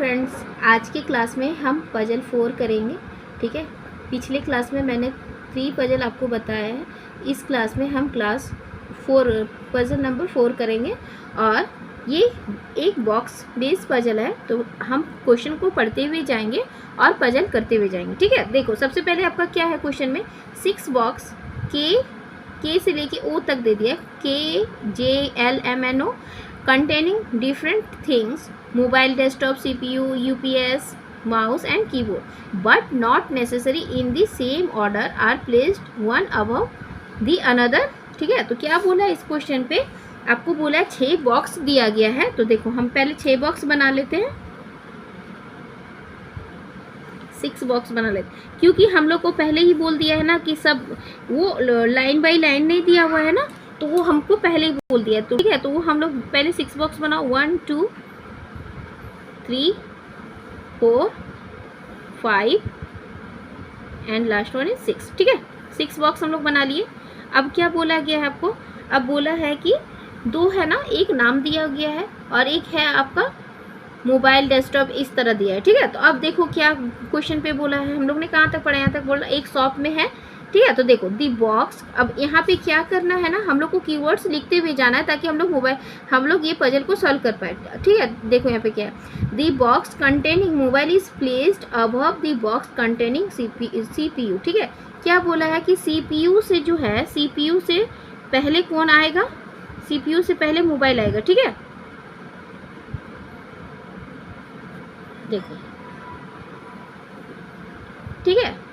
Friends, आज की class में हम पजल 4 करेंगे। ठीक है, पिछले क्लास में मैंने 3 पजल आपको बताया है। इस क्लास में हम क्लास 4 पजल नंबर 4 करेंगे और ये एक बॉक्स बेस्ड पजल है। तो हम क्वेश्चन को पढ़ते हुए जाएंगे और पजल करते हुए जाएंगे। ठीक है, देखो सबसे पहले आपका क्या है क्वेश्चन में 6 बॉक्स के से लेके ओ तक दे दिया, KJLMNO containing different things, mobile, desktop, CPU, UPS, mouse and keyboard, but not necessary in the same order, are placed one above the another। ठीक है, तो क्या बोला है इस क्वेश्चन पे, आपको बोला है 6 बॉक्स दिया गया है। तो देखो हम पहले 6 बॉक्स बना लेते हैं, 6 बॉक्स बना लेते हैं, क्योंकि हम लोग को पहले ही बोल दिया है ना कि सब वो लाइन बाय लाइन नहीं दिया हुआ है ना, तो वो हमको पहले ही बोल दिया। तो ठीक है, तो वो हम लोग पहले 6 बॉक्स बनाओ, 1 2 3 4 5 एंड लास्ट वन इज 6। ठीक है, 6 बॉक्स हम लोग बना लिए। अब क्या बोला गया है आपको, अब बोला है कि 2 है ना, एक नाम दिया गया है और एक है आपका मोबाइल, डेस्कटॉप, इस तरह दिया है। ठीक है, तो अब देखो क्या क्वेश्चन पे बोला है, हम लोग ने कहाँ तक पढ़ा, यहाँ तक बोला एक शॉप में है। ठीक है, तो देखो दी बॉक्स, अब यहाँ पे क्या करना है ना, हम लोग को कीवर्ड्स लिखते हुए जाना है ताकि हम लोग ये पजल को सॉल्व कर पाए। ठीक है, देखो यहाँ पे क्या है, the box containing mobile is placed above the box containing CPU। ठीक है, क्या बोला है कि CPU से जो है, CPU से पहले कौन आएगा, CPU से पहले मोबाइल आएगा। ठीक है, देखो ठीक है,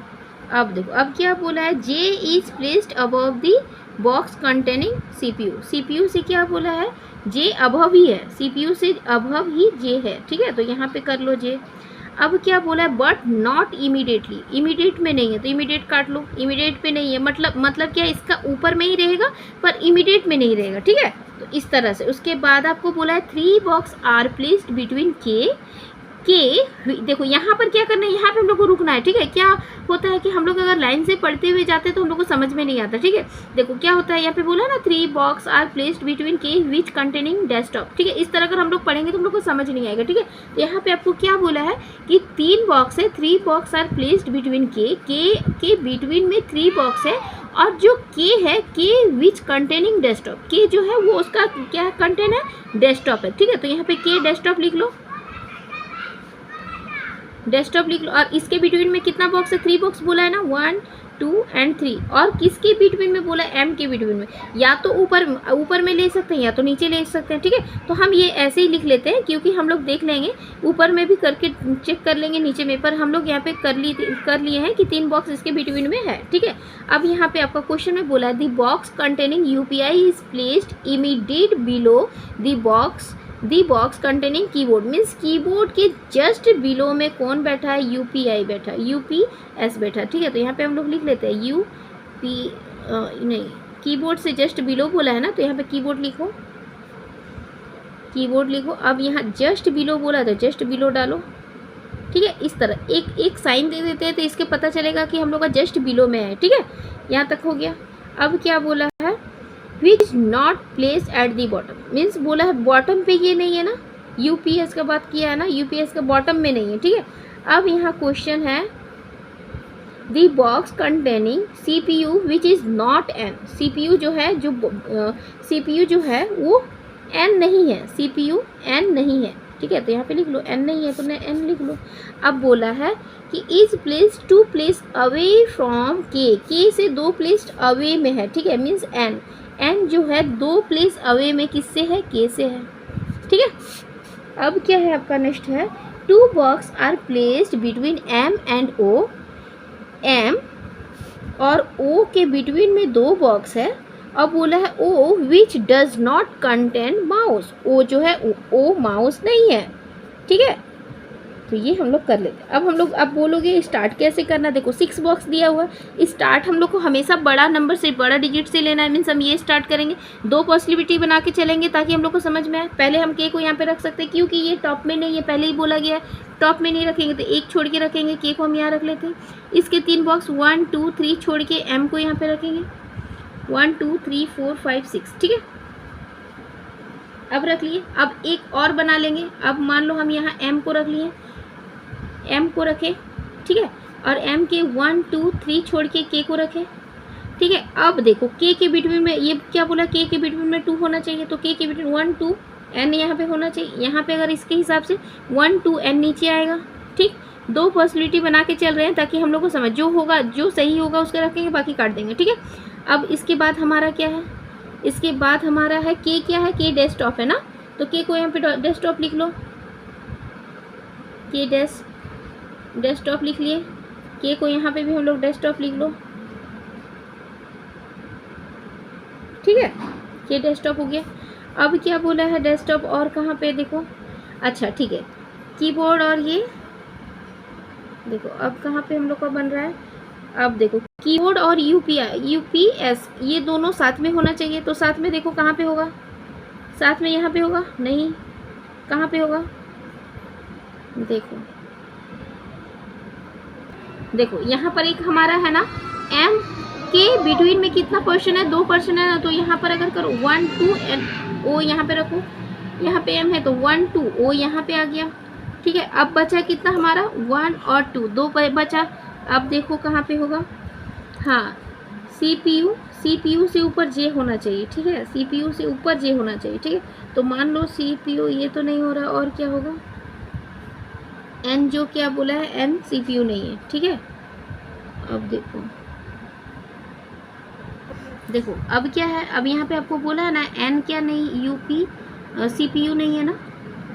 अब देखो अब क्या बोला है, J is placed above the box containing CPU से क्या बोला है, J अबव ही है, CPU से अबव ही J है। ठीक है, तो यहाँ पे कर लो J। अब क्या बोला है, बट नॉट इमीडिएटली, इमीडिएट में नहीं है तो इमीडिएट काट लो, इमीडिएट पे नहीं है मतलब क्या, इसका ऊपर में ही रहेगा पर इमीडिएट में नहीं रहेगा। ठीक है, तो इस तरह से। उसके बाद आपको बोला है 3 बॉक्स आर प्लेस्ड बिटवीन के देखो यहाँ पर क्या करना है, यहाँ पे हम लोग को रुकना है। ठीक है, क्या होता है कि हम लोग अगर लाइन से पढ़ते हुए जाते हैं तो हम लोग को समझ में नहीं आता। ठीक है, देखो क्या होता है, यहाँ पे बोला ना 3 बॉक्स आर प्लेस्ड बिटवीन के विच कंटेनिंग डेस्कटॉप। ठीक है, इस तरह अगर हम लोग पढ़ेंगे तो हम लोग को समझ नहीं आएगा। ठीक है, तो यहाँ पे आपको क्या बोला है कि 3 बॉक्स है, 3 बॉक्स आर प्लेस्ड बिटवीन के बिटवीन में 3 बॉक्स है, और जो के है, के विच कंटेनिंग डेस्कटॉप, के जो है वो उसका क्या कंटेंट है, डेस्कटॉप है। ठीक है, तो यहाँ पे के डेस्कटॉप लिख लो, डेस्कटॉप लिख लो। और इसके बिटवीन में कितना बॉक्स है, 3 बॉक्स बोला है ना, 1 2 एंड 3। और किसके बिटवीन में बोला है, M के बिटवीन में, या तो ऊपर में ले सकते हैं या तो नीचे ले सकते हैं। ठीक है, तो हम ये ऐसे ही लिख लेते हैं क्योंकि हम लोग देख लेंगे, ऊपर में भी करके चेक कर लेंगे नीचे में, पर हम लोग यहाँ पे कर लिए हैं कि 3 बॉक्स इसके बिटवीन में है। ठीक है, अब यहाँ पे आपका क्वेश्चन में बोला है the box containing UPI is placed immediate below the box containing keyboard, means keyboard के जस्ट बिलो में कौन बैठा है, UPI बैठा है, UPS बैठा है। ठीक है, तो यहाँ पे हम लोग लिख लेते हैं नहीं, कीबोर्ड से जस्ट बिलो बोला है ना, तो यहाँ पे कीबोर्ड लिखो। अब यहाँ जस्ट बिलो बोला तो जस्ट बिलो डालो। ठीक है, इस तरह एक साइन दे देते हैं तो इसके पता चलेगा कि हम लोग का जस्ट बिलो में है। ठीक है, यहाँ तक हो गया। अब क्या बोला है, which is not place at the bottom, means बोला है बॉटम पे ये नहीं है ना, UPS का बात किया है ना, UPS का बॉटम में नहीं है। ठीक है, अब यहाँ क्वेश्चन है the box containing CPU which is not N, CPU जो है वो N नहीं है, CPU N नहीं है। ठीक है, तो यहाँ पे लिख लो N नहीं है तो N लिख लो। अब बोला है कि is place 2 place away from के से 2 प्लेस अवे में है। ठीक है, मीन्स N जो है 2 प्लेस अवे में किससे है, के से है। ठीक है, अब क्या है आपका नेक्स्ट है 2 box are placed between M and O, M और O के बिटवीन में 2 बॉक्स है। अब बोला है O which does not contain mouse, O जो है O माउस नहीं है। ठीक है, तो ये हम लोग कर लेते हैं। अब बोलोगे स्टार्ट कैसे करना, देखो 6 बॉक्स दिया हुआ है, स्टार्ट हम लोग को हमेशा बड़ा नंबर से, बड़ा डिजिट से लेना है। मीन्स हम ये स्टार्ट करेंगे, 2 पॉसिबिलिटी बना के चलेंगे ताकि हम लोग को समझ में आए। पहले हम के को यहाँ पे रख सकते हैं क्योंकि ये टॉप में नहीं है, पहले ही बोला गया है टॉप में नहीं रखेंगे तो एक छोड़ के रखेंगे, के को हम यहाँ रख लेते हैं। इसके 3 बॉक्स 1 2 3 छोड़ के M को यहाँ पे रखेंगे, 1 2 3 4 5 6। ठीक है, अब रख लिए। अब एक और बना लेंगे। अब मान लो हम यहाँ m को रख लिए, m को रखे, ठीक है, और m के 1 2 3 छोड़ के k को रखे, ठीक है। अब देखो k के बिटवीन में, ये क्या बोला, k के बिटवीन में 2 होना चाहिए, तो k के बिटवीन 1 2 n यहाँ पे होना चाहिए। यहाँ पे अगर इसके हिसाब से 1 2 n नीचे आएगा, ठीक। दो पॉसिबिलिटी बना के चल रहे हैं ताकि हम लोग को समझ, जो होगा जो सही होगा उसके रखेंगे, बाकी काट देंगे, ठीक है। अब इसके बाद हमारा क्या है, इसके बाद हमारा है k, क्या है, k डेस्कटॉप है ना, तो k को यहाँ पे डेस्कटॉप लिख लो, k डेस्कटॉप लिख लिए। k को यहाँ पे भी हम लोग डेस्कटॉप लिख लो, ठीक है, k डेस्कटॉप हो गया। अब क्या बोला है डेस्कटॉप, और कहाँ पे देखो, अच्छा ठीक है, कीबोर्ड और ये देखो अब कहाँ पे हम लोग का बन रहा है। अब देखो कीबोर्ड और यूपीएस ये दोनों साथ में होना चाहिए, तो साथ में देखो कहाँ पे होगा, साथ में यहाँ पे होगा, नहीं, कहाँ पे होगा, देखो यहाँ पर एक हमारा है ना, m के बिटवीन में कितना पर्सन है, 2% है ना, तो यहाँ पर अगर करो 1 2 n o यहाँ पे रखो, यहाँ पे m है तो 1 2 o यहाँ पे आ गया, ठीक है। अब बचा कितना हमारा 1 और 2, 2 बचा। अब देखो कहाँ पे होगा, हाँ, CPU से ऊपर J होना चाहिए, ठीक है, CPU से ऊपर J होना चाहिए, ठीक है। तो मान लो CPU ये तो नहीं हो रहा, और क्या होगा, N जो क्या बोला है, N CPU नहीं है, ठीक है। अब देखो अब क्या है, अब यहाँ पे आपको बोला है ना N क्या नहीं, CPU नहीं है ना,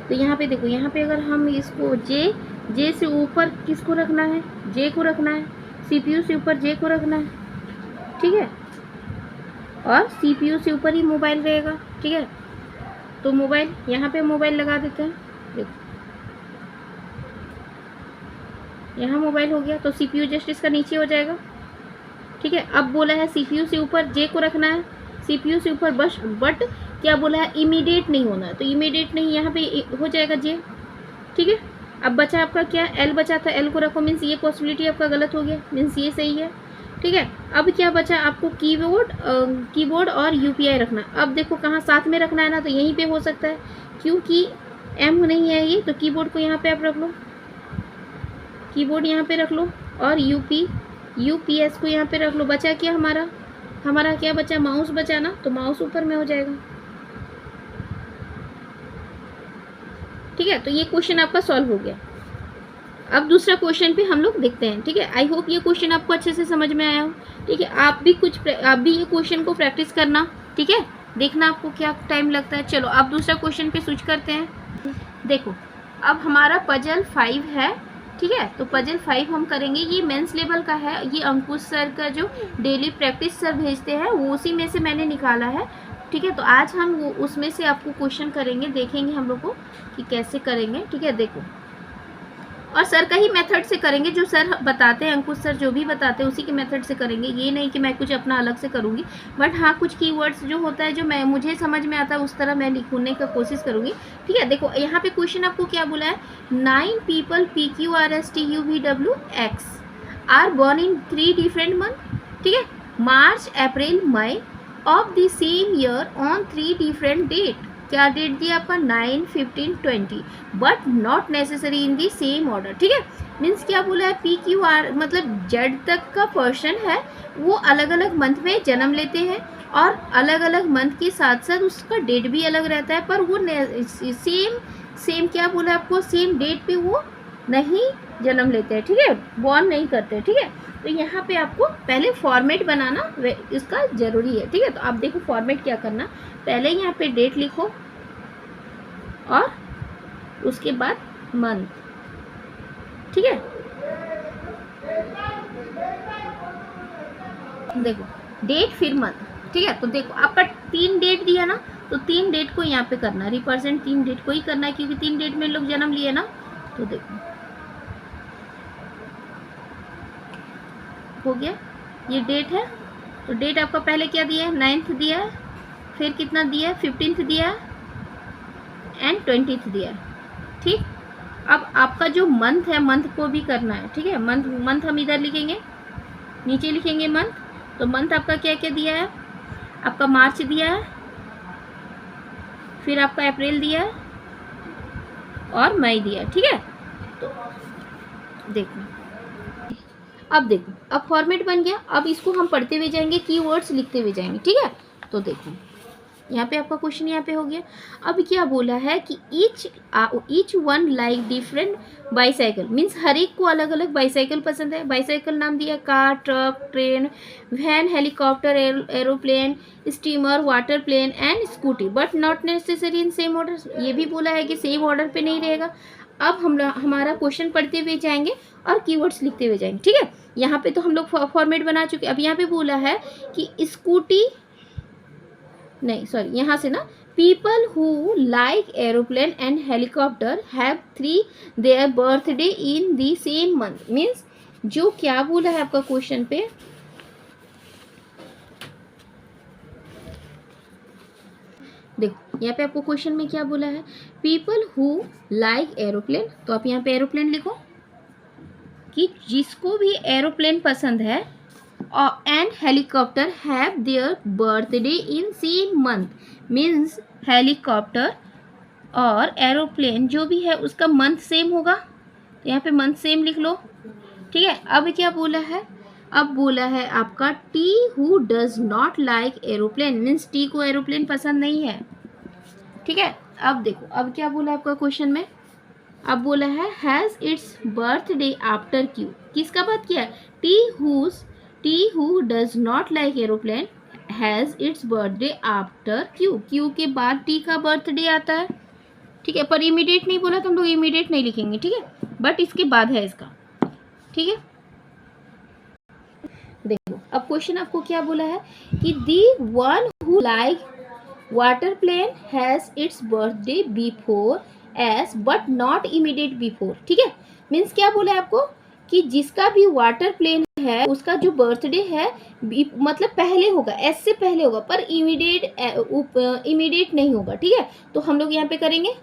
तो यहाँ पे देखो, यहाँ पे अगर हम इसको J से ऊपर किसको रखना है, J को रखना है, CPU से ऊपर J को रखना है, ठीक है, और CPU से ऊपर ही मोबाइल रहेगा, ठीक है। तो मोबाइल, यहाँ पे मोबाइल लगा देते हैं, देखो यहाँ मोबाइल हो गया, तो CPU जस्ट इसका नीचे हो जाएगा, ठीक है। अब बोला है CPU से ऊपर J को रखना है, CPU से ऊपर बट क्या बोला है, इमीडिएट नहीं होना है, तो इमीडिएट नहीं, यहाँ पे हो जाएगा J, ठीक है। अब बचा आपका क्या, L बचा था, L को रखो, मीन्स ये पॉसिबिलिटी आपका गलत हो गया, मीन्स ये सही है, ठीक है। अब क्या बचा आपको, कीबोर्ड और UPI रखना। अब देखो कहाँ साथ में रखना है ना, तो यहीं पे हो सकता है, क्योंकि M नहीं है ये, तो कीबोर्ड को यहाँ पे आप रख लो, कीबोर्ड यहाँ पे रख लो, और UPS को यहाँ पे रख लो। बचा क्या हमारा क्या बचा, माउस बचा ना, तो माउस ऊपर में हो जाएगा, ठीक है। तो ये क्वेश्चन आपका सॉल्व हो गया। अब दूसरा क्वेश्चन पे हम लोग देखते हैं, ठीक है। आई होप ये क्वेश्चन आपको अच्छे से समझ में आया हो, ठीक है। आप भी ये क्वेश्चन को प्रैक्टिस करना, ठीक है, देखना आपको क्या टाइम लगता है। चलो अब दूसरा क्वेश्चन पे स्विच करते हैं। देखो अब हमारा पजल 5 है, ठीक है, तो पजल 5 हम करेंगे, ये मेंस लेवल का है, ये अंकुश सर का जो डेली प्रैक्टिस सर भेजते हैं वो उसी में से मैंने निकाला है, ठीक है। तो आज हम वो उसमें से आपको क्वेश्चन करेंगे, देखेंगे हम लोग को कि कैसे करेंगे, ठीक है। देखो, और सर का ही मेथड से करेंगे, जो सर बताते हैं, अंकुश सर जो भी बताते हैं उसी के मेथड से करेंगे, ये नहीं कि मैं कुछ अपना अलग से करूँगी, बट हाँ कुछ कीवर्ड्स जो होता है जो मुझे समझ में आता है उस तरह मैं लिखने का कोशिश करूँगी, ठीक है। देखो यहाँ पे क्वेश्चन आपको क्या बोला है, 9 people PQRSTUVWX are born in 3 different month, ठीक है, March April May of the same year on 3 different date. क्या डेट दिया आपका, 9 15 20, but not necessary in the same order, ठीक है। मीन्स क्या बोला है, PQR मतलब जेड तक का पर्सन है, वो अलग अलग मंथ में जन्म लेते हैं, और अलग अलग मंथ के साथ साथ उसका डेट भी अलग रहता है, पर वो सेम क्या बोला आपको, सेम डेट पे वो नहीं जन्म लेते हैं, ठीक है, बॉर्न नहीं करते, ठीक है। तो यहाँ पे आपको पहले फॉर्मेट बनाना इसका ज़रूरी है, ठीक है। तो आप देखो फॉर्मेट क्या करना, पहले यहाँ पे डेट लिखो और उसके बाद मंथ, ठीक है। देखो डेट फिर मंथ, ठीक है। तो देखो आपका 3 डेट दिया ना, तो 3 डेट को यहाँ पे करना, रिप्रेजेंट 3 डेट को ही करना है, क्योंकि 3 डेट में लोग जन्म लिए ना। तो देखो हो गया, ये डेट है, तो डेट आपका पहले क्या दिया है, 9th दिया है, फिर कितना दिया है, 15th दिया है, एंड 20th दिया है, ठीक। अब आपका जो मंथ है, मंथ को भी करना है, ठीक है। मंथ हम इधर लिखेंगे, नीचे लिखेंगे मंथ, तो मंथ आपका क्या क्या दिया है, आपका मार्च दिया है, फिर आपका अप्रैल दिया है और मई दिया है, ठीक है। तो देखो, अब देखो, अब फॉर्मेट बन गया। अब इसको हम पढ़ते हुए जाएंगे, कीवर्ड्स लिखते हुए जाएंगे, ठीक है। तो देखो यहाँ पे आपका क्वेश्चन यहाँ पे हो गया। अब क्या बोला है कि each one like different bicycle, means हर एक को अलग अलग बाईसाइकिल पसंद है। बाईसाइकिल नाम दिया car, truck, train, van, helicopter, aeroplane, steamer, water plane and scooty, but not necessary in same order. ये भी बोला है कि सेम ऑर्डर पे नहीं रहेगा। अब हम हमारा क्वेश्चन पढ़ते हुए जाएंगे और कीवर्ड्स लिखते हुए जाएंगे, ठीक है। यहाँ पे तो हम लोग फॉर्मेट बना चुके। अब यहाँ पे बोला है कि स्कूटी, नहीं सॉरी, यहाँ से ना, people who like aeroplane and helicopter have three their birthday in the same month, means जो क्या बोला है आपका क्वेश्चन पे, देखो यहाँ पे आपको क्वेश्चन में क्या बोला है, पीपल हु लाइक एरोप्लेन, तो आप यहाँ पे एरोप्लेन लिखो कि जिसको भी एरोप्लेन पसंद है, and helicopter have their birthday in same month, means helicopter और एरोप्लेन जो भी है उसका मंथ सेम होगा, तो यहाँ पे मंथ सेम लिख लो, ठीक है। अब क्या बोला है, अब बोला है आपका T who does not like aeroplane, means T को एरोप्लेन पसंद नहीं है, ठीक है। अब देखो, अब क्या बोला आपका क्वेश्चन में, अब बोला है has its birthday after Q, किसका बात किया, T who does not like aeroplane has its birthday after Q, Q के बाद टी का बर्थडे आता है, ठीक है। पर इमीडिएट नहीं बोला तो हम लोग इमीडिएट नहीं लिखेंगे, ठीक है, बट इसके बाद है इसका, ठीक है। देखो अब क्वेश्चन आपको क्या बोला है कि the one who like water plane has its birthday before S but not immediate before, ठीक है। मीन्स क्या बोला है आपको कि जिसका भी वाटर प्लेन है उसका जो बर्थडे है मतलब पहले होगा, एस से पहले होगा, पर इमीडिएट नहीं होगा, ठीक है। तो हम लोग यहाँ पे करेंगे,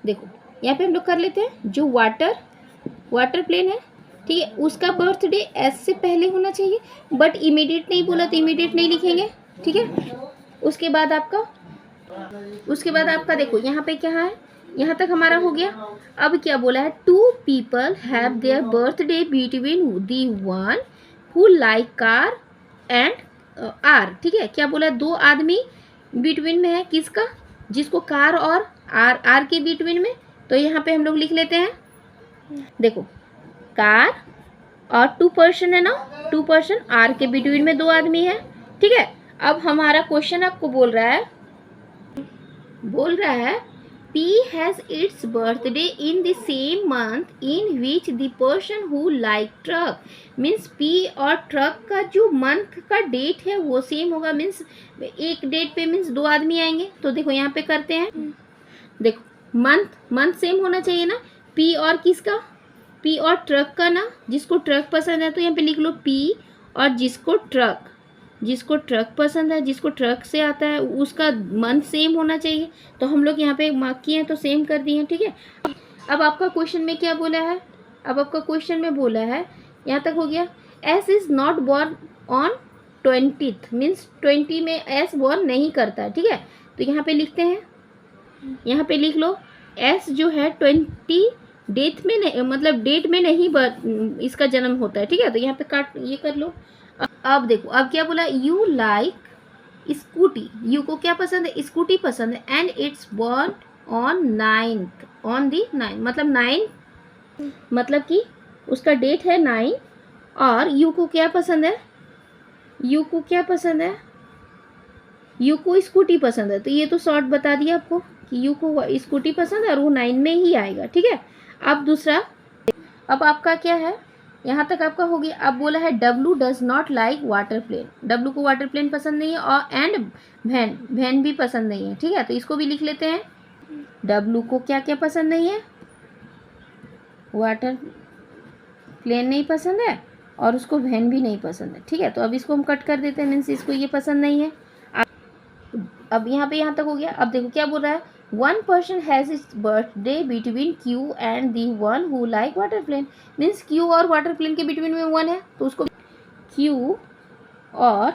देखो यहाँ पे हम लोग कर लेते हैं, जो वाटर प्लेन है, ठीक है, उसका बर्थडे एस से पहले होना चाहिए, बट इमीडिएट नहीं बोला तो इमीडिएट नहीं लिखेंगे, ठीक है। उसके बाद आपका देखो यहाँ पे क्या है, यहाँ तक हमारा हो गया। अब क्या बोला है, two people have their birthday between the one who like car and R, ठीक है। क्या बोला है, दो आदमी बिटवीन में है, किसका, जिसको कार और आर के बिटवीन में, तो यहाँ पे हम लोग लिख लेते हैं, देखो कार और 2 पर्सन है ना, 2 पर्सन, आर के बिटवीन में दो आदमी है, ठीक है। अब हमारा क्वेश्चन आपको बोल रहा है P has its birthday in the same month in which the person who like truck, means P और ट्रक का जो मंथ का डेट है वो सेम होगा, मीन्स एक डेट पे मीन्स दो आदमी आएंगे। तो देखो यहाँ पे करते हैं, देखो मंथ सेम होना चाहिए ना, P और किसका, P और ट्रक का ना, जिसको ट्रक पसंद है तो यहाँ पे लिख लो P, और जिसको ट्रक पसंद है, जिसको ट्रक से आता है उसका मंथ सेम होना चाहिए, तो हम लोग यहाँ पे मार्क किए हैं तो सेम कर दिए हैं, ठीक है। अब आपका क्वेश्चन में क्या बोला है, अब आपका क्वेश्चन में बोला है, यहाँ तक हो गया, S is not born on 20th, means 20 में एस बॉर्न नहीं करता है, ठीक है। तो यहाँ पे लिखते हैं, यहाँ पे लिख लो एस जो है 20 डेट में नहीं, मतलब डेट में नहीं इसका जन्म होता है, ठीक है। तो यहाँ पे काट ये कर लो। अब देखो अब क्या बोला, यू लाइक स्कूटी, यू को क्या पसंद है, स्कूटी पसंद है, and it's born on 9th, on the 9, मतलब 9, मतलब कि उसका डेट है 9, और यू को क्या पसंद है, यू को स्कूटी पसंद है, तो ये तो शॉर्ट बता दिया आपको कि यू को स्कूटी पसंद है और वो 9 में ही आएगा, ठीक है। अब दूसरा, अब आपका क्या है, यहाँ तक आपका हो गया। अब बोला है W does not like water plane, W को वाटर प्लेन पसंद नहीं है, और एंड वैन भी पसंद नहीं है, ठीक है। तो इसको भी लिख लेते हैं, डब्लू को क्या क्या पसंद नहीं है, वाटर प्लेन नहीं पसंद है और उसको वैन भी नहीं पसंद है, ठीक है। तो अब इसको हम कट कर देते हैं, मीन्स इसको ये पसंद नहीं है। अब यहाँ पे यहाँ तक हो गया। अब देखो क्या बोल रहा है, one person has its birthday between Q and the one who like water plane, means Q और वाटर प्लेन के बिटवीन में 1 है, तो उसको क्यू और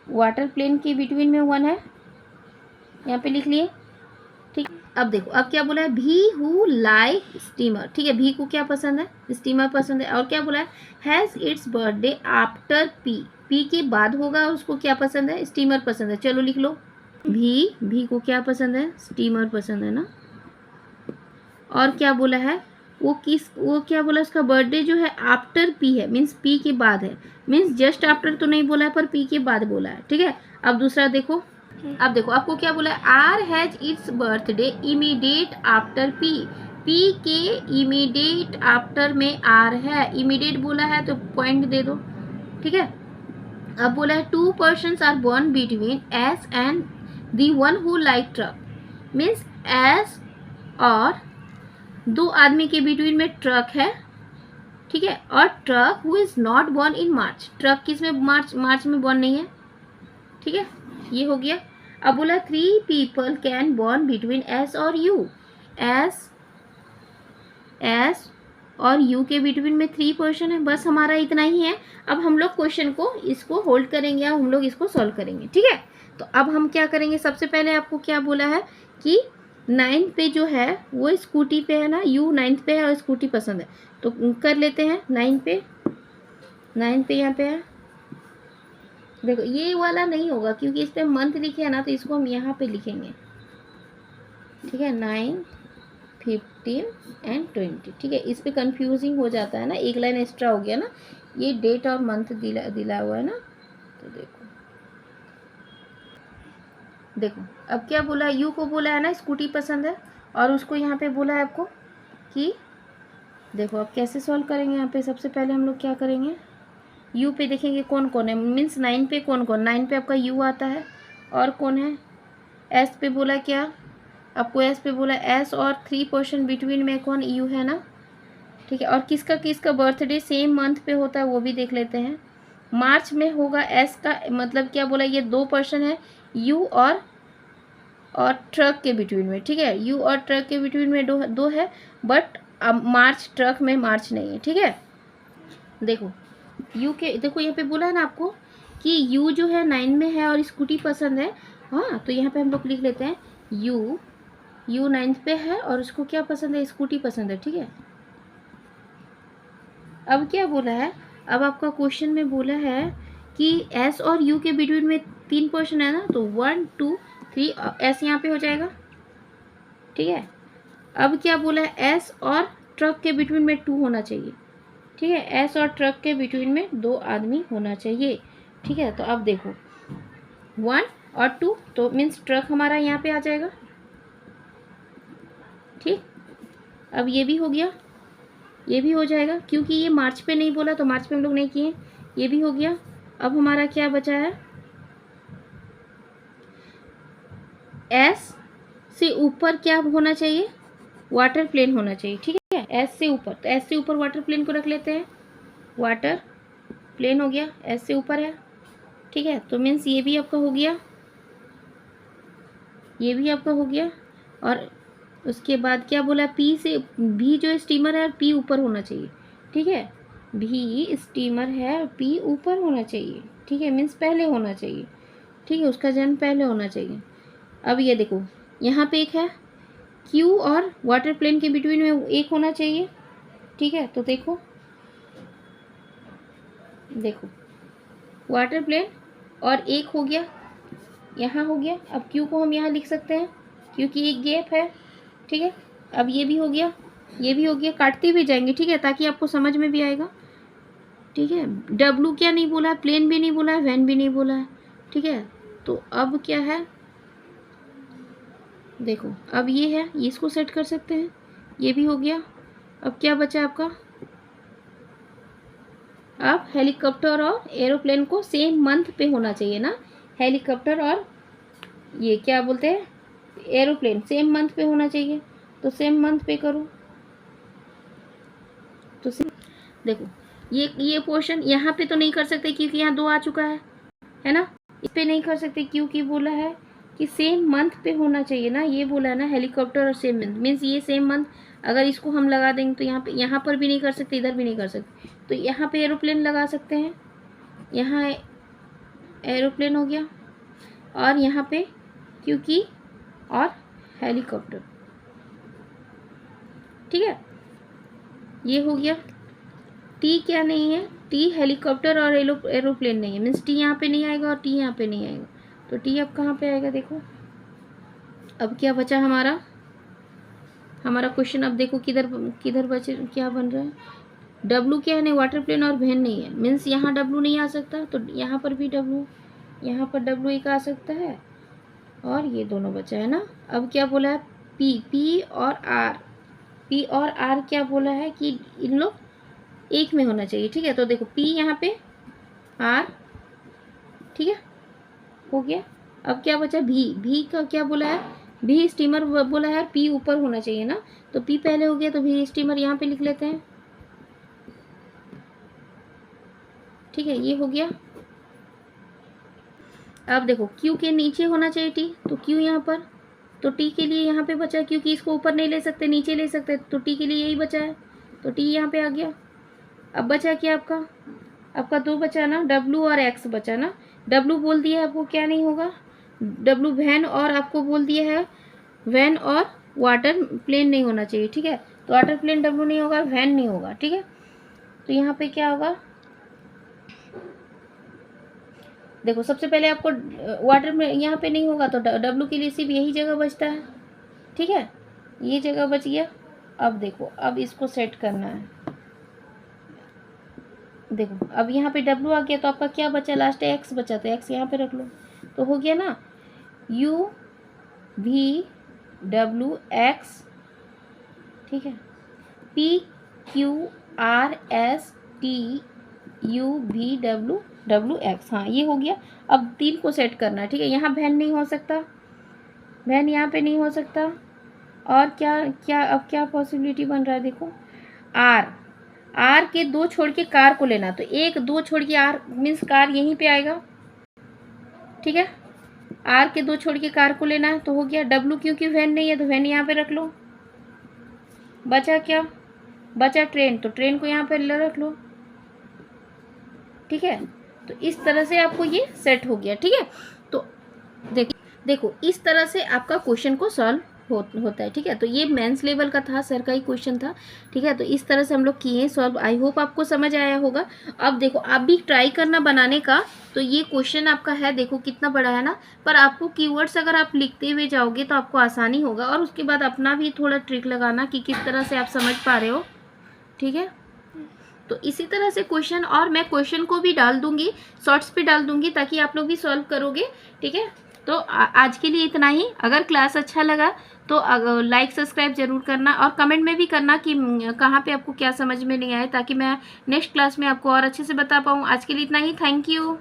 वाटर प्लेन के बिटवीन में 1 है, यहाँ पे लिख लिए, ठीक। अब देखो, अब क्या बोला है, भी हु लाइक स्टीमर, ठीक है, भी को क्या पसंद है, स्टीमर पसंद है। और क्या बोला है, has its birthday after P, P के बाद होगा, उसको क्या पसंद है, स्टीमर पसंद है। चलो लिख लो, भी को क्या पसंद है, स्टीमर पसंद है ना। और क्या बोला है, वो क्या बोला, उसका बर्थडे जो है आफ्टर पी है, मीन्स पी के बाद है, मीन्स जस्ट आफ्टर तो नहीं बोला है, पर पी के बाद बोला है, ठीक है। अब दूसरा देखो, अब देखो आपको क्या बोला है, R has its birthday immediate after P, P के इमीडिएट आफ्टर में आर है, इमीडिएट बोला है तो पॉइंट दे दो, ठीक है। अब बोला है 2 persons are born between S and the one who like truck, means S और 2 आदमी के बिटवीन में ट्रक है, ठीक है। और truck who is not born in March, truck किस में, मार्च में बॉर्न नहीं है, ठीक है, ये हो गया। अब बोला 3 people can born between S और यू, एस और यू के बिटवीन में 3 पर्सन है, बस हमारा इतना ही है। अब हम लोग क्वेश्चन को इसको होल्ड करेंगे, हम लोग इसको सॉल्व करेंगे, ठीक है। तो अब हम क्या करेंगे, सबसे पहले आपको क्या बोला है कि 9 पे जो है वो स्कूटी पे है ना, यू 9 पे है और स्कूटी पसंद है, तो कर लेते हैं 9 पे, 9 पे यहाँ पे है। देखो ये वाला नहीं होगा क्योंकि इस पे मंथ लिखे है ना, तो इसको हम यहाँ पे लिखेंगे, ठीक है, 9, 15 एंड 20, ठीक है। इस पे कंफ्यूजिंग हो जाता है ना, एक लाइन एक्स्ट्रा हो गया ना, ये डेट और मंथ दिला हुआ है ना। तो देखो अब क्या बोला, यू को बोला है ना स्कूटी पसंद है, और उसको यहाँ पे बोला है आपको कि, देखो अब कैसे सॉल्व करेंगे। यहाँ पे सबसे पहले हम लोग क्या करेंगे, यू पे देखेंगे कौन कौन है, मीन्स 9 पे कौन कौन, 9 पे आपका यू आता है, और कौन है, एस पे बोला क्या आपको, एस पे बोला एस और 3 पर्सन बिटवीन में कौन, यू है ना, ठीक है। और किसका किसका बर्थडे सेम मंथ पे होता है वो भी देख लेते हैं, मार्च में होगा एस का, मतलब क्या बोला, ये 2 पर्सन है, यू और ट्रक के बिटवीन में, ठीक है, यू और ट्रक के बिटवीन में दो है, बट अब मार्च, ट्रक में मार्च नहीं है, ठीक है। देखो यू के, देखो यहाँ पे बोला है ना आपको कि यू जो है 9 में है और स्कूटी पसंद है, हाँ, तो यहाँ पे हम लोग लिख लेते हैं यू 9 पे है और उसको क्या पसंद है, स्कूटी पसंद है, ठीक है। अब क्या बोला है, अब आपका क्वेश्चन में बोला है कि एस और यू के बिटवीन में 3 पर्सन है ना, तो 1 2 3 एस यहाँ पे हो जाएगा, ठीक है। अब क्या बोला है, एस और ट्रक के बिटवीन में 2 होना चाहिए, ठीक है, एस और ट्रक के बिटवीन में 2 आदमी होना चाहिए, ठीक है। तो अब देखो 1 और 2, तो मीन्स ट्रक हमारा यहाँ पे आ जाएगा, ठीक। अब ये भी हो गया, ये भी हो जाएगा, क्योंकि ये मार्च पे नहीं बोला तो मार्च पे हम लोग नहीं किए, ये भी हो गया। अब हमारा क्या बचा है, एस से ऊपर क्या होना चाहिए, वाटर प्लेन होना चाहिए, ठीक है, एस से ऊपर, तो एस से ऊपर वाटर प्लेन को रख लेते हैं, वाटर प्लेन हो गया, एस से ऊपर है, ठीक है। तो मीन्स ये भी आपका हो गया, ये भी आपका हो गया। और उसके बाद क्या बोला, पी से, भी जो स्टीमर है पी ऊपर होना चाहिए, ठीक है, भी स्टीमर है और पी ऊपर होना चाहिए, ठीक है, मीन्स पहले होना चाहिए, ठीक है, उसका जन्म पहले होना चाहिए। अब ये देखो यहाँ पे एक है, क्यू और वाटर प्लेन के बिटवीन में एक होना चाहिए, ठीक है। तो देखो वाटर प्लेन और एक हो गया, यहाँ हो गया। अब क्यू को हम यहाँ लिख सकते हैं क्योंकि एक गैप है, ठीक है। अब ये भी हो गया, ये भी हो गया, काटते भी जाएंगे, ठीक है, ताकि आपको समझ में भी आएगा, ठीक है। डब्लू क्या नहीं बोला है, प्लेन भी नहीं बोला है, वैन भी नहीं बोला है, ठीक है। तो अब क्या है, देखो अब ये है, ये इसको सेट कर सकते हैं, ये भी हो गया। अब क्या बचा आपका, अब हेलीकॉप्टर और एरोप्लेन को सेम मंथ पे होना चाहिए ना, हेलीकॉप्टर और ये क्या बोलते हैं, एरोप्लेन सेम मंथ पे होना चाहिए, तो सेम मंथ पे करो। तो देखो ये पोर्शन यहाँ पे तो नहीं कर सकते क्योंकि यहाँ 2 आ चुका है ना, इस पे नहीं कर सकते क्योंकि बोला है कि सेम मंथ पे होना चाहिए ना, ये बोला है ना, हेलीकॉप्टर और सेम मंथ, मीन्स ये सेम मंथ। अगर इसको हम लगा देंगे तो यहाँ पर भी नहीं कर सकते, इधर भी नहीं कर सकते, तो यहाँ पे एरोप्लेन लगा सकते हैं, यहाँ एरोप्लेन हो गया। और यहाँ पे क्योंकि और हेलीकॉप्टर। ठीक है, ये हो गया। टी क्या नहीं है, टी हेलीकॉप्टर और एरोप्लेन नहीं है, मीन्स टी यहाँ पे नहीं आएगा और टी यहाँ पे नहीं आएगा, तो टी अब कहाँ पे आएगा देखो। अब क्या बचा हमारा क्वेश्चन, अब देखो किधर किधर बचे, क्या बन रहा है। डब्लू क्या है, नहीं वाटर प्लेन और वैन नहीं है, मीन्स यहाँ डब्लू नहीं आ सकता, तो यहाँ पर भी डब्लू, यहाँ पर डब्लू एक आ सकता है, और ये दोनों बचा है ना। अब क्या बोला है, पी और आर क्या बोला है कि इन लोग एक में होना चाहिए। ठीक है, तो देखो पी यहाँ पे, आर, ठीक है, हो गया। अब क्या बचा, भी का क्या बोला है, भी स्टीमर बोला है, पी ऊपर होना चाहिए ना, तो पी पहले हो गया, तो भी स्टीमर यहाँ पे लिख लेते हैं। ठीक है, ये हो गया। अब देखो क्यू के नीचे होना चाहिए टी, तो क्यू यहाँ पर, तो टी के लिए यहाँ पे बचा, क्योंकि इसको ऊपर नहीं ले सकते, नीचे ले सकते, तो टी के लिए यही बचा है, तो टी यहाँ पे आ गया। अब बचा क्या आपका दो बचा ना, डब्लू और एक्स बचा ना। डब्लू बोल दिया है आपको क्या नहीं होगा, डब्लू वैन, और आपको बोल दिया है वैन और वाटर प्लेन नहीं होना चाहिए। ठीक है, तो वाटर प्लेन डब्लू नहीं होगा, वैन नहीं होगा। ठीक है, तो यहाँ पे क्या होगा, देखो सबसे पहले आपको वाटर में यहाँ पे नहीं होगा, तो डब्लू के लिए सिर्फ यही जगह बचता है। ठीक है, ये जगह बच गया। अब देखो, अब इसको सेट करना है। देखो अब यहाँ पे डब्लू आ गया, तो आपका क्या बचा, लास्ट एक्स बचा, तो एक्स यहाँ पे रख लो, तो हो गया ना, यू वी डब्लू एक्स। ठीक है, P Q R S T U V W W x. हाँ, ये हो गया। अब तीन को सेट करना है। ठीक है, यहाँ वैन नहीं हो सकता, वैन यहाँ पे नहीं हो सकता, और अब क्या पॉसिबिलिटी बन रहा है देखो, आर के दो छोड़ के कार को लेना, तो एक दो छोड़ के आर मीन्स कार यहीं पे आएगा। ठीक है, आर के दो छोड़ के कार को लेना है, तो हो गया डब्लू, क्योंकि वैन नहीं है तो वैन यहाँ पे रख लो। बचा क्या, बचा ट्रेन, तो ट्रेन को यहाँ पे रख लो। ठीक है, तो इस तरह से आपको ये सेट हो गया। ठीक है, तो देखो इस तरह से आपका क्वेश्चन को सॉल्व होता है। ठीक है, तो ये मेंस लेवल का था, सर का ही क्वेश्चन था। ठीक है, तो इस तरह से हम लोग किए सॉल्व। आई होप आपको समझ आया होगा। अब देखो आप भी ट्राई करना बनाने का। तो ये क्वेश्चन आपका है, देखो कितना बड़ा है ना, पर आपको कीवर्ड्स अगर आप लिखते हुए जाओगे तो आपको आसानी होगा, और उसके बाद अपना भी थोड़ा ट्रिक लगाना कि किस तरह से आप समझ पा रहे हो। ठीक है, तो इसी तरह से क्वेश्चन, और मैं क्वेश्चन को भी डाल दूंगी, शॉर्ट्स पे डाल दूंगी, ताकि आप लोग भी सॉल्व करोगे। ठीक है, तो आज के लिए इतना ही। अगर क्लास अच्छा लगा तो लाइक सब्सक्राइब जरूर करना, और कमेंट में भी करना कि कहाँ पे आपको क्या समझ में नहीं आया, ताकि मैं नेक्स्ट क्लास में आपको और अच्छे से बता पाऊँ। आज के लिए इतना ही। Thank you.